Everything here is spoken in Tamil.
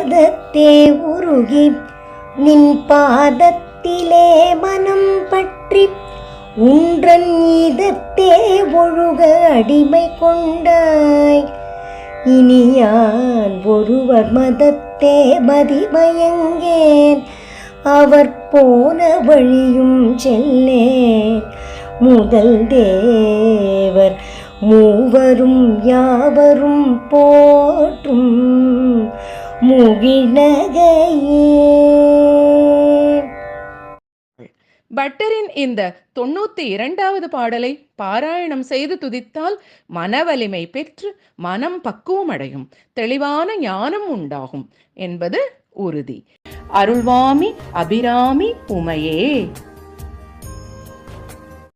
பாதத்தே உருகி நின் பாதத்திலே மனம் பற்றி உன்றன் ஈதத்தே ஒழுக அடிமை கொண்டாய். இனி யான் ஒருவர் மதத்தே மதிமயங்கேன், அவர் போன வழியும் செல்லேன். முதல் தேவர் மூவரும் யாவரும் போற்றும் முகிழ்நகையே. பட்டரின் இந்த 92வது பாடலை பாராயணம் செய்து துதித்தால் மனவலிமை பெற்று மனம் பக்குவமடையும், தெளிவான ஞானம் உண்டாகும் என்பது உறுதி. அருள்வாமி அபிராமி உமையே.